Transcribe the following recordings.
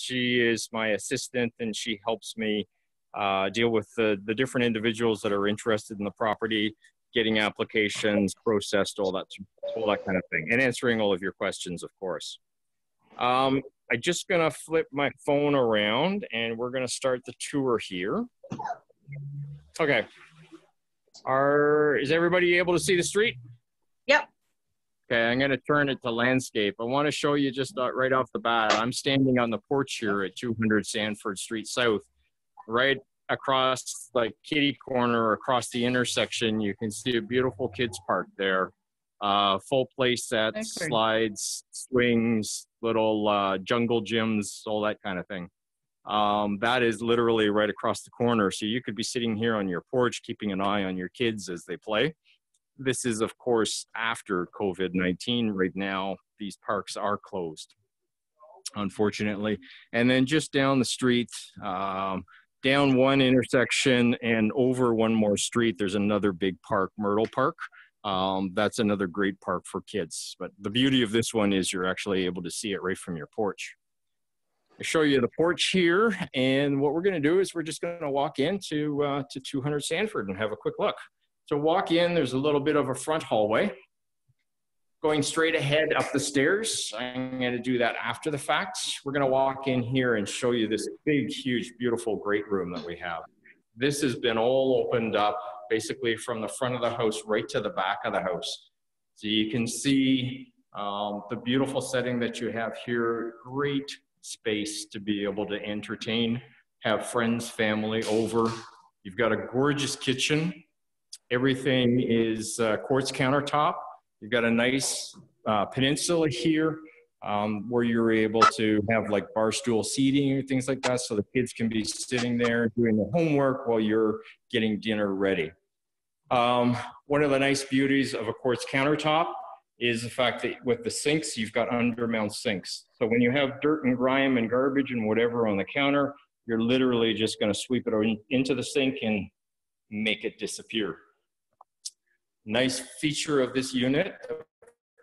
She is my assistant, and she helps me deal with the different individuals that are interested in the property, getting applications processed, all that kind of thing, and answering all of your questions, of course. I'm just gonna flip my phone around, and we're gonna start the tour here. Okay. Is everybody able to see the street? Yep. Okay, I'm going to turn it to landscape. I want to show you just right off the bat. I'm standing on the porch here at 200 Sanford Street South. Right across, like, kitty corner, across the intersection, you can see a beautiful kids park there. Full play sets, Excellent. slides, swings, little jungle gyms, all that kind of thing. That is literally right across the corner. So you could be sitting here on your porch, keeping an eye on your kids as they play. This is, of course, after COVID-19. Right now, these parks are closed, unfortunately. And then just down the street, down one intersection and over one more street, there's another big park, Myrtle Park. That's another great park for kids. But the beauty of this one is you're actually able to see it right from your porch. I'll show you the porch here, and what we're going to do is we're just going to walk into to 200 Sanford and have a quick look. So walk in, there's a little bit of a front hallway. Going straight ahead up the stairs, I'm going to do that after the fact. We're going to walk in here and show you this big, huge, beautiful, great room that we have. This has been all opened up basically from the front of the house right to the back of the house. So you can see the beautiful setting that you have here. Great space to be able to entertain, have friends, family over. You've got a gorgeous kitchen. Everything is quartz countertop. You've got a nice peninsula here where you're able to have like bar stool seating and things like that, so the kids can be sitting there doing the homework while you're getting dinner ready. One of the nice beauties of a quartz countertop is the fact that with the sinks, you've got undermount sinks. So when you have dirt and grime and garbage and whatever on the counter, you're literally just going to sweep it into the sink and make it disappear. Nice feature of this unit, of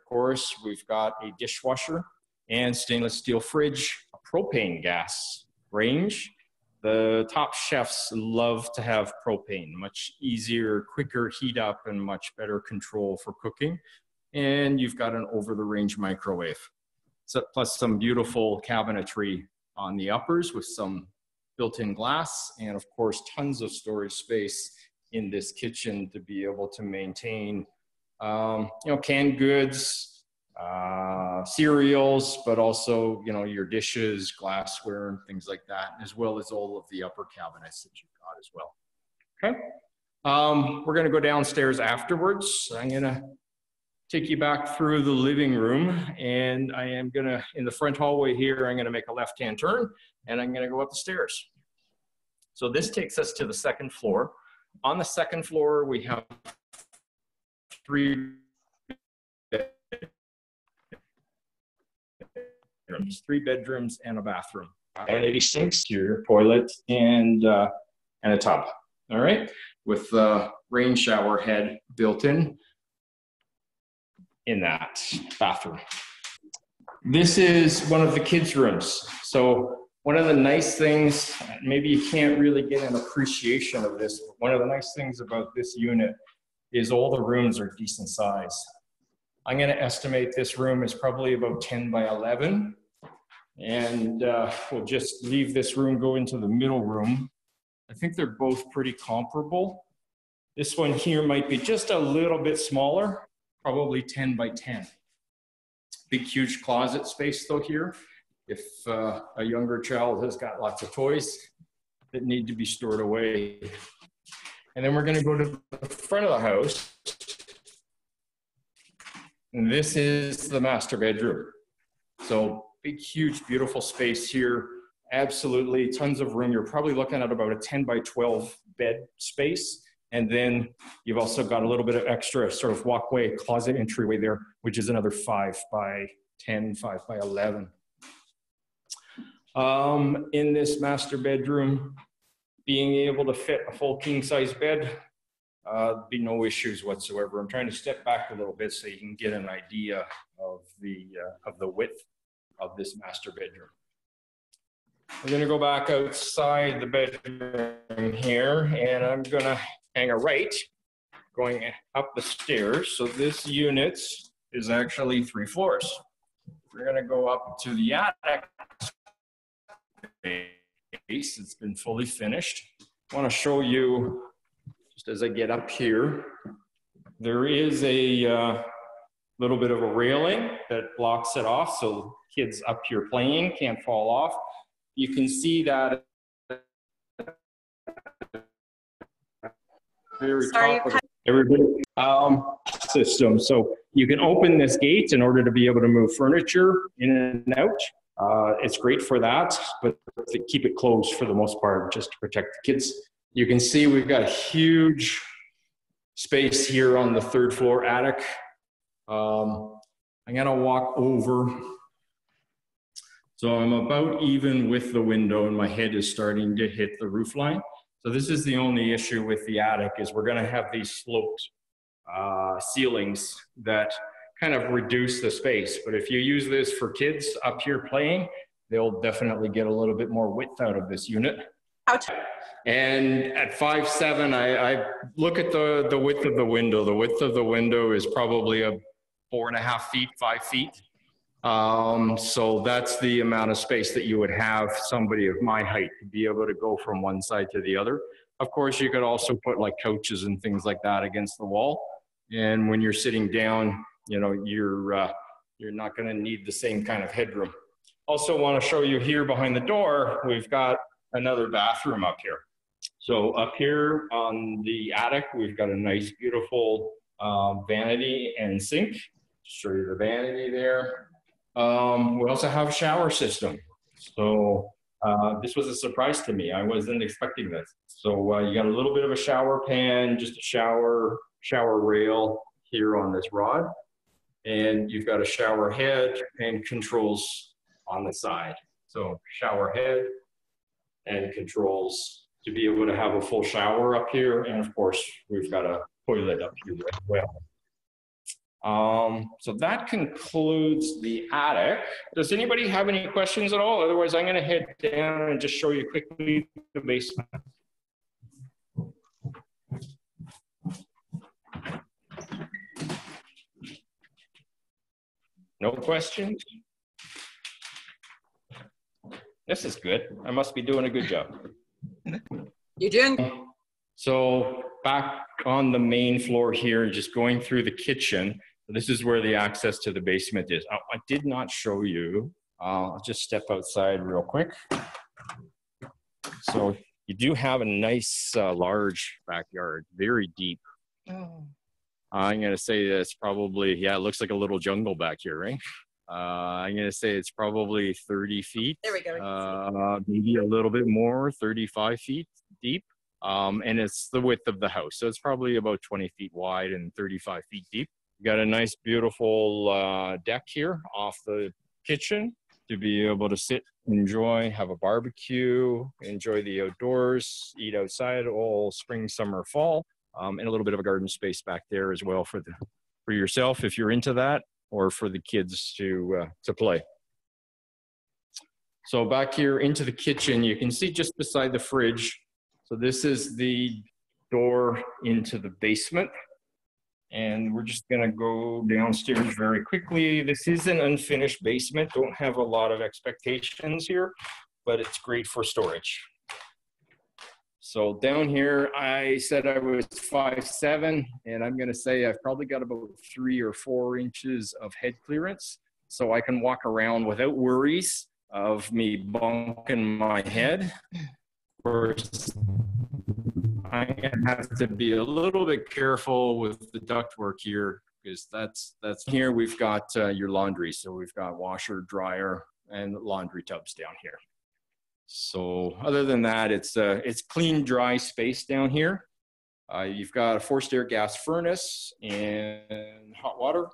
course, we've got a dishwasher and stainless steel fridge, a propane gas range. The top chefs love to have propane, much easier, quicker heat up and much better control for cooking. And you've got an over-the-range microwave. So, plus some beautiful cabinetry on the uppers with some built-in glass, and of course, tons of storage space in this kitchen to be able to maintain, canned goods, cereals, but also, your dishes, glassware, and things like that, as well as all of the upper cabinets that you've got as well. Okay. We're going to go downstairs afterwards. I'm going to take you back through the living room, and I am going to, in the front hallway here, I'm going to make a left-hand turn, and I'm going to go up the stairs. So this takes us to the second floor. On the second floor, we have 3 bedrooms, 3 bedrooms and a bathroom. Vanity sinks, your toilet, and a tub. All right, with the rain shower head built in that bathroom. This is one of the kids' rooms. So one of the nice things, maybe you can't really get an appreciation of this, but one of the nice things about this unit is all the rooms are decent size. I'm going to estimate this room is probably about 10 by 11. And we'll just leave this room, go into the middle room. I think they're both pretty comparable. This one here might be just a little bit smaller, probably 10 by 10. Big, huge closet space though here. If a younger child has got lots of toys that need to be stored away. And then we're going to go to the front of the house. And this is the master bedroom. So big, huge, beautiful space here. Absolutely tons of room. You're probably looking at about a 10 by 12 bed space. And then you've also got a little bit of extra sort of walkway, closet entryway there, which is another 5 by 10, 5 by 11. In this master bedroom, being able to fit a full king size bed, be no issues whatsoever. I'm trying to step back a little bit so you can get an idea of the width of this master bedroom. We're gonna go back outside the bedroom here, and I'm gonna hang a right going up the stairs. So this unit is actually 3 floors. We're gonna go up to the attic space. It's been fully finished. I wanna show you, just as I get up here, there is a little bit of a railing that blocks it off, so kids up here playing can't fall off. You can see that very top of everybody system. So you can open this gate in order to be able to move furniture in and out. It's great for that, but to keep it closed for the most part, just to protect the kids. You can see we've got a huge space here on the 3rd floor attic. I'm gonna walk over. So I'm about even with the window and my head is starting to hit the roof line. So this is the only issue with the attic, is we're gonna have these sloped ceilings that kind of reduce the space. But if you use this for kids up here playing, they'll definitely get a little bit more width out of this unit. And at 5'7", I look at the width of the window. The width of the window is probably a 4.5 feet, 5 feet. So that's the amount of space that you would have somebody of my height to be able to go from one side to the other. Of course, you could also put like couches and things like that against the wall. And when you're sitting down, you know, you're not going to need the same kind of headroom. Also want to show you here behind the door, we've got another bathroom up here. So up here on the attic, we've got a nice, beautiful vanity and sink. Show you the vanity there. We also have a shower system. So this was a surprise to me. I wasn't expecting this. So you got a little bit of a shower pan, just a shower rail here on this rod. And you've got a shower head and controls on the side. So shower head and controls to be able to have a full shower up here. And of course, we've got a toilet up here as well. So that concludes the attic. Does anybody have any questions at all? Otherwise, I'm going to head down and just show you quickly the basement. No questions? This is good. I must be doing a good job. You're doing. So back on the main floor here, just going through the kitchen. This is where the access to the basement is. I did not show you. I'll just step outside real quick. So you do have a nice, large backyard, very deep. Oh. I'm going to say that's probably, yeah, it looks like a little jungle back here, right? I'm going to say it's probably 30 feet. There we go. Maybe a little bit more, 35 feet deep. And it's the width of the house. So it's probably about 20 feet wide and 35 feet deep. You got a nice, beautiful deck here off the kitchen to be able to sit, enjoy, have a barbecue, enjoy the outdoors, eat outside all spring, summer, fall, and a little bit of a garden space back there as well for yourself if you're into that, or for the kids to play. So back here into the kitchen, you can see just beside the fridge. So this is the door into the basement. And we're just gonna go downstairs very quickly. This is an unfinished basement. Don't have a lot of expectations here, but it's great for storage. So down here, I said I was 5'7", and I'm gonna say I've probably got about 3 or 4 inches of head clearance. So I can walk around without worries of me bunking my head. First, I'm gonna have to be a little bit careful with the ductwork here, because that's here we've got your laundry. So we've got washer, dryer, and laundry tubs down here. So other than that, it's clean, dry space down here. You've got a forced air gas furnace and hot water.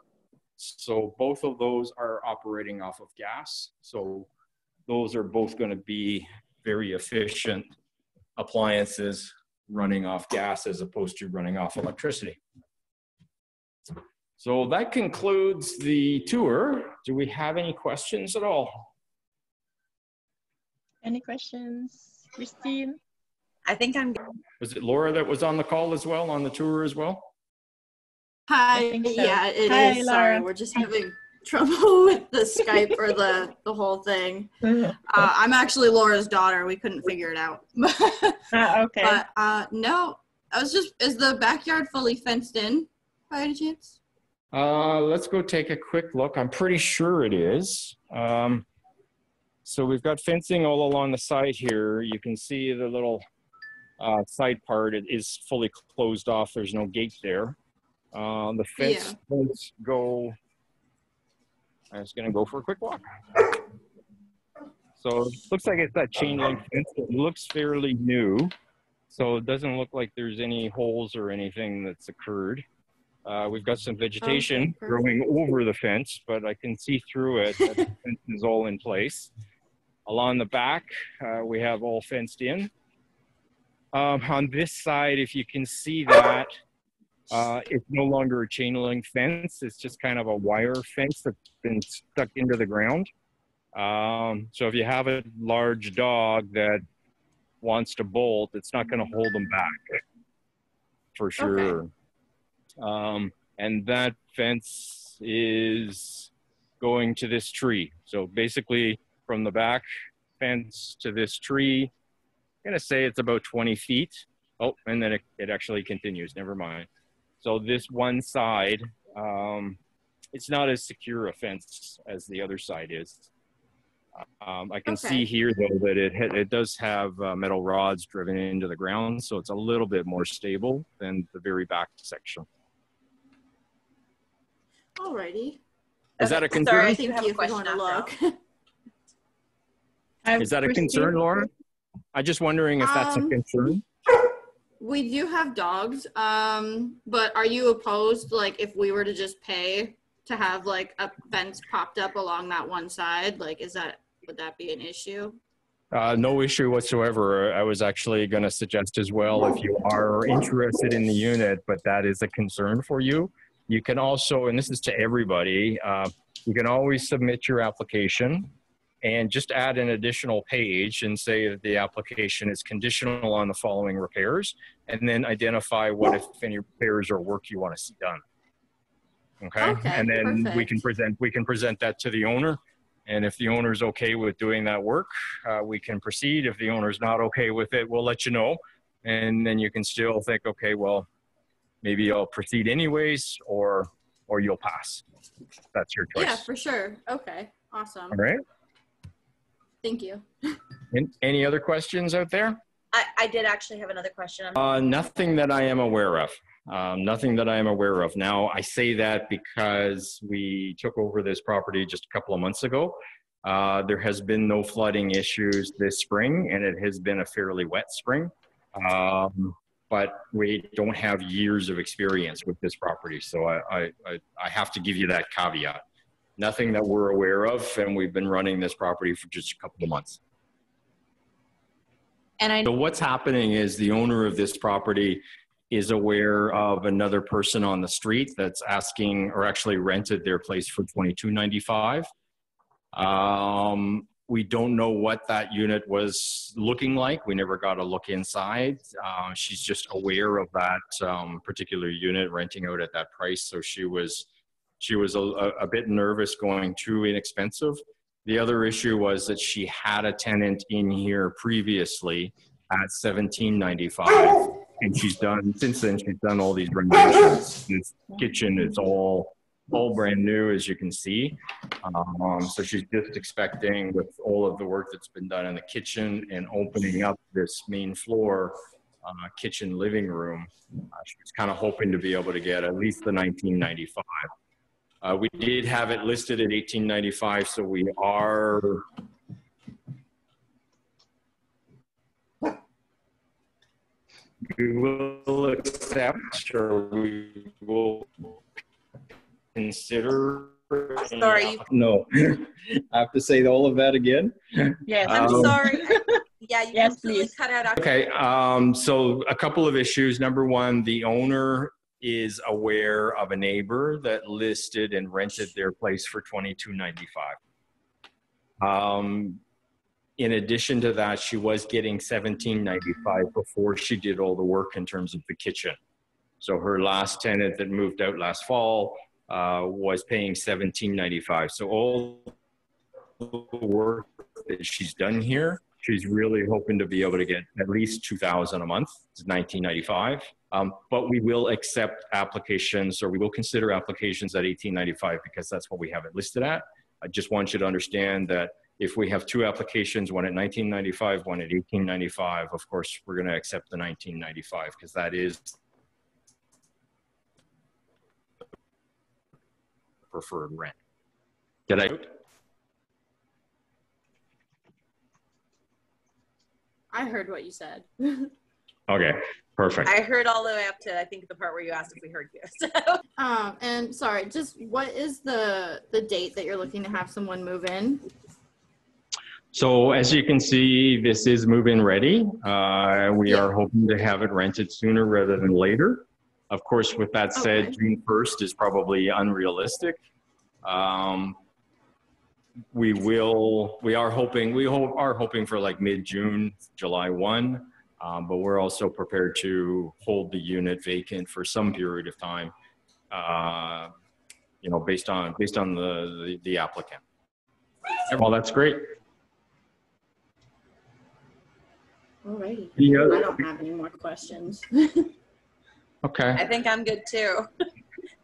So both of those are operating off of gas. So those are both going to be very efficient appliances running off gas as opposed to running off electricity. So that concludes the tour. Do we have any questions at all? Any questions? Christine? I think I'm good. Was it Laura that was on the call as well, on the tour as well? Hi. think so. Yeah, it Hi, is. Sorry, Laura. we're just having trouble with the Skype or the whole thing. I'm actually Laura's daughter. We couldn't figure it out. Okay. But no, I was just, is the backyard fully fenced in by any chance? Let's go take a quick look. I'm pretty sure it is. So we've got fencing all along the side here. You can see the little side part. It is fully closed off. There's no gate there. The fence does go, I'm just gonna go for a quick walk. So it looks like it's that chain link fence. It looks fairly new. So it doesn't look like there's any holes or anything that's occurred. We've got some vegetation growing over the fence, but I can see through it that the fence is all in place. Along the back, we have all fenced in. On this side, if you can see that, it's no longer a chain link fence. It's just kind of a wire fence that's been stuck into the ground. So if you have a large dog that wants to bolt, it's not going to hold them back for sure. Okay. And that fence is going to this tree. So basically from the back fence to this tree, I'm going to say it's about 20 feet. Oh, and then it actually continues. Never mind. So this one side, it's not as secure a fence as the other side is. I can see here though that it does have metal rods driven into the ground, so it's a little bit more stable than the very back section. Alrighty. Is that a concern? Sorry, I think you for going to look. Is that a concern, Laura? I'm just wondering if that's a concern. We do have dogs, but are you opposed, like, if we were to just pay to have, like, a fence popped up along that one side? Like, would that be an issue? No issue whatsoever. I was actually going to suggest as well, if you are interested in the unit, but that is a concern for you, you can also, and this is to everybody, you can always submit your application and just add an additional page and say that the application is conditional on the following repairs, and then identify what, if any, repairs or work you want to see done. Okay, and then we can present that to the owner, and if the owner's okay with doing that work, we can proceed. If the owner's not okay with it, we'll let you know, and then you can still think, okay, well, maybe I'll proceed anyways, or you'll pass. That's your choice. Yeah, for sure. Okay, awesome. All right. Thank you. Any other questions out there? I did actually have another question. Nothing that I am aware of. Nothing that I am aware of. Now, I say that because we took over this property just a couple of months ago. There has been no flooding issues this spring, and it has been a fairly wet spring. But we don't have years of experience with this property, so I have to give you that caveat. Nothing that we're aware of, and we've been running this property for just a couple of months. And So what's happening is the owner of this property is aware of another person on the street that's asking, or actually rented their place for $22.95. We don't know what that unit was looking like. We never got a look inside. She's just aware of that particular unit renting out at that price. So she was a bit nervous going too inexpensive. The other issue was that she had a tenant in here previously at $17.95, and since then she's done all these renovations. This kitchen is all brand new, as you can see. So she's just expecting, with all of the work that's been done in the kitchen and opening up this main floor kitchen living room, she was kind of hoping to be able to get at least the $19.95. We did have it listed at $18.95, so we will accept, or we will consider. Sorry. No, I have to say all of that again. Yes. I'm sorry. Yeah, you Yes, completely please. cut out. Okay, so a couple of issues. Number one, the owner is aware of a neighbor that listed and rented their place for $22.95. In addition to that, she was getting $17.95 before she did all the work in terms of the kitchen. So her last tenant that moved out last fall was paying $17.95. So all the work that she's done here, she's really hoping to be able to get at least $2,000 a month. It's $19.95. But we will accept applications, or we will consider applications at $18.95 because that's what we have it listed at. I just want you to understand that if we have two applications, one at $19.95, one at $18.95, of course, we're going to accept the $19.95 because that is preferred rent. Did I? I heard what you said. Okay, perfect. I heard all the way up to, I think, the part where you asked if we heard you. So. And sorry, just what is the date that you're looking to have someone move in? So as you can see, this is move-in ready. We are hoping to have it rented sooner rather than later. Of course, with that said, June 1st is probably unrealistic. We are hoping for like mid-June, July 1, but we're also prepared to hold the unit vacant for some period of time, you know, based on the applicant. Well, that's great. Alrighty. Yeah. I don't have any more questions. Okay. I think I'm good too.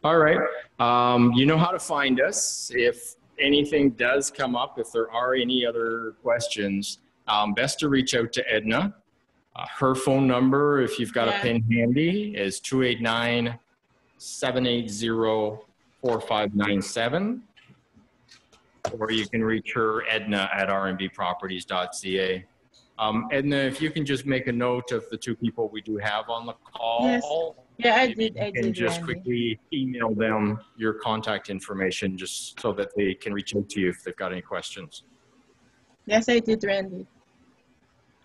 All right. You know how to find us. If anything does come up, if there are any other questions, best to reach out to Edna. Her phone number, if you've got a pen handy, is 289-780-4597. Or you can reach her, Edna, at rnbproperties.ca. Edna, if you can just make a note of the two people we do have on the call. Yes. Yeah, I did. And just quickly email them your contact information just so that they can reach out to you if they've got any questions. Yes, I did, Randy.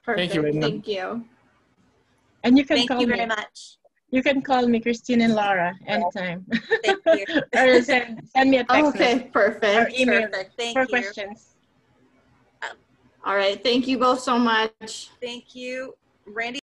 Perfect. Thank you, Edna. Thank you. And you can Thank call you me. very much. You can call me, Christine and Laura, anytime. Thank you. Or send me a text Okay, message or perfect. email Perfect. Thank for you. questions. All right. Thank you both so much. Thank you. Randy.